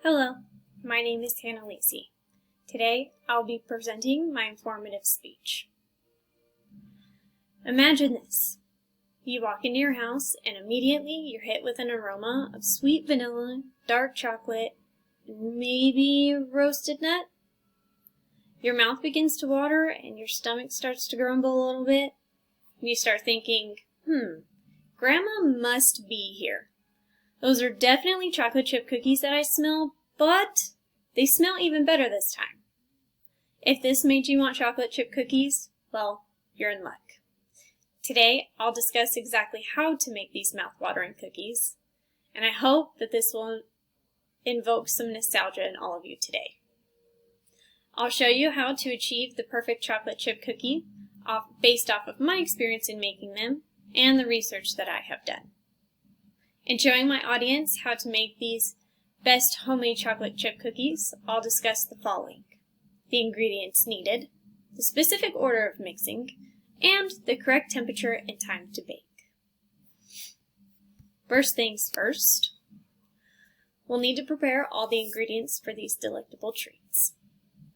Hello, my name is Hannah Lacey. Today, I'll be presenting my informative speech. Imagine this. You walk into your house and immediately you're hit with an aroma of sweet vanilla, dark chocolate, and maybe roasted nut. Your mouth begins to water and your stomach starts to grumble a little bit. You start thinking, Grandma must be here. Those are definitely chocolate chip cookies that I smell, but they smell even better this time. If this made you want chocolate chip cookies, well, you're in luck. Today, I'll discuss exactly how to make these mouth-watering cookies, and I hope that this will invoke some nostalgia in all of you today. I'll show you how to achieve the perfect chocolate chip cookie based off of my experience in making them and the research that I have done. In showing my audience how to make these best homemade chocolate chip cookies, I'll discuss the following: the ingredients needed, the specific order of mixing, and the correct temperature and time to bake. First things first, we'll need to prepare all the ingredients for these delectable treats.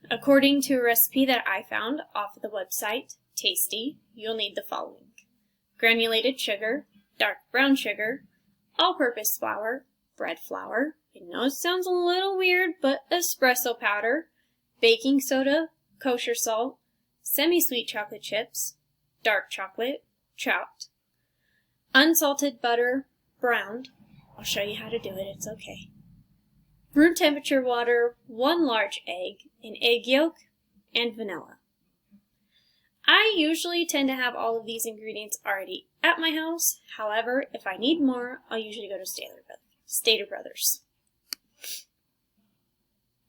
According to a recipe that I found off of the website Tasty, you'll need the following: granulated sugar, dark brown sugar, all-purpose flour, bread flour, I know it sounds a little weird, but espresso powder, baking soda, kosher salt, semi-sweet chocolate chips, dark chocolate, chopped, unsalted butter, browned, I'll show you how to do it, it's okay, room temperature water, 1 large egg, an egg yolk, and vanilla. I usually tend to have all of these ingredients already at my house. However, if I need more, I'll usually go to Stater Brothers.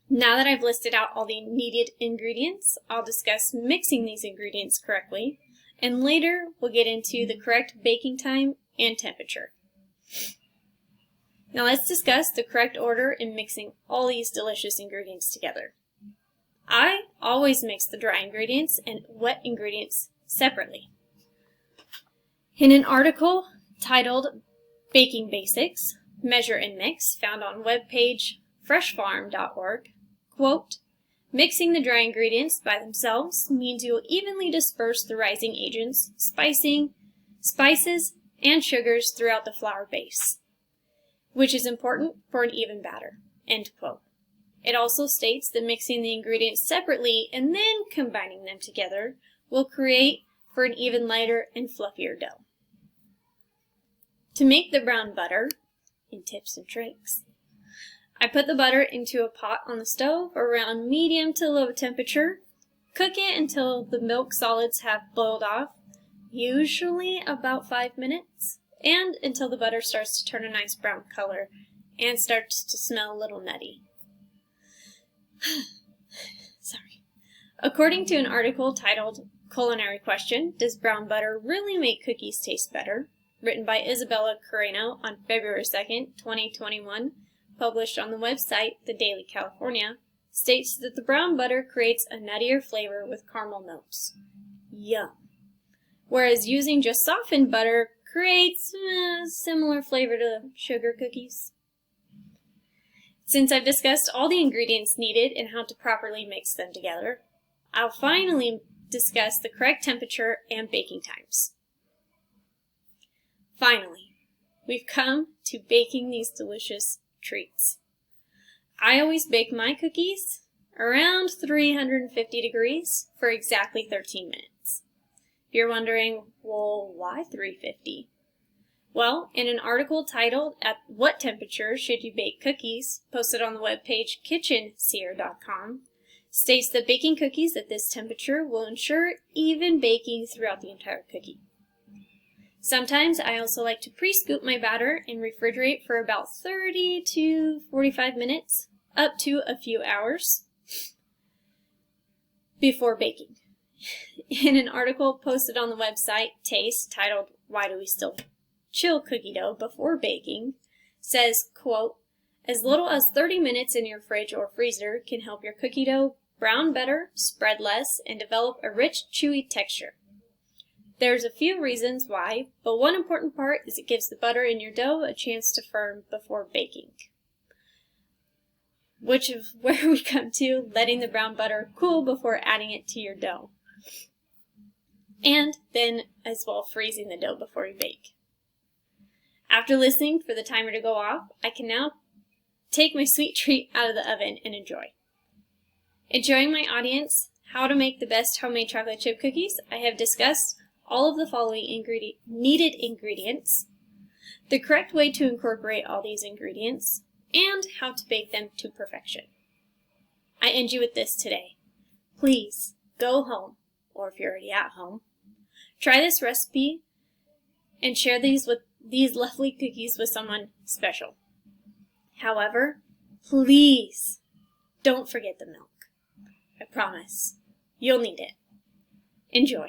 Now that I've listed out all the needed ingredients, I'll discuss mixing these ingredients correctly, and later we'll get into the correct baking time and temperature. Now let's discuss the correct order in mixing all these delicious ingredients together. I always mix the dry ingredients and wet ingredients separately. In an article titled Baking Basics, Measure and Mix, found on webpage freshfarm.org, quote, "Mixing the dry ingredients by themselves means you will evenly disperse the rising agents, spices, and sugars throughout the flour base, which is important for an even batter," end quote. It also states that mixing the ingredients separately and then combining them together will create for an even lighter and fluffier dough. To make the brown butter, in tips and tricks, I put the butter into a pot on the stove around medium to low temperature, cook it until the milk solids have boiled off, usually about 5 minutes, and until the butter starts to turn a nice brown color and starts to smell a little nutty. Sorry. According to an article titled Culinary Question, Does Brown Butter Really Make Cookies Taste Better?, written by Isabella Carreno on February 2nd, 2021, published on the website The Daily California, states that the brown butter creates a nuttier flavor with caramel notes. Yum. Whereas using just softened butter creates a similar flavor to sugar cookies. Since I've discussed all the ingredients needed and how to properly mix them together, I'll finally discuss the correct temperature and baking times. Finally, we've come to baking these delicious treats. I always bake my cookies around 350 degrees for exactly 13 minutes. If you're wondering, well, why 350? Well, in an article titled "At What Temperature Should You Bake Cookies?" posted on the webpage kitchenseer.com, states that baking cookies at this temperature will ensure even baking throughout the entire cookie. Sometimes I also like to pre-scoop my batter and refrigerate for about 30 to 45 minutes, up to a few hours, before baking. In an article posted on the website Taste titled "Why Do We Still Chill Cookie Dough Before Baking?" says, quote, "As little as 30 minutes in your fridge or freezer can help your cookie dough brown better, spread less, and develop a rich, chewy texture. There's a few reasons why, but one important part is it gives the butter in your dough a chance to firm before baking. which is where we come to letting the brown butter cool before adding it to your dough. And then as well freezing the dough before you bake. After listening for the timer to go off, I can now take my sweet treat out of the oven and enjoy. Showing my audience how to make the best homemade chocolate chip cookies, I have discussed all of the following needed ingredients, the correct way to incorporate all these ingredients, and how to bake them to perfection. I end you with this today. Please go home, or if you're already at home, try this recipe and share these lovely cookies with someone special. However, please don't forget the milk. I promise. You'll need it. Enjoy.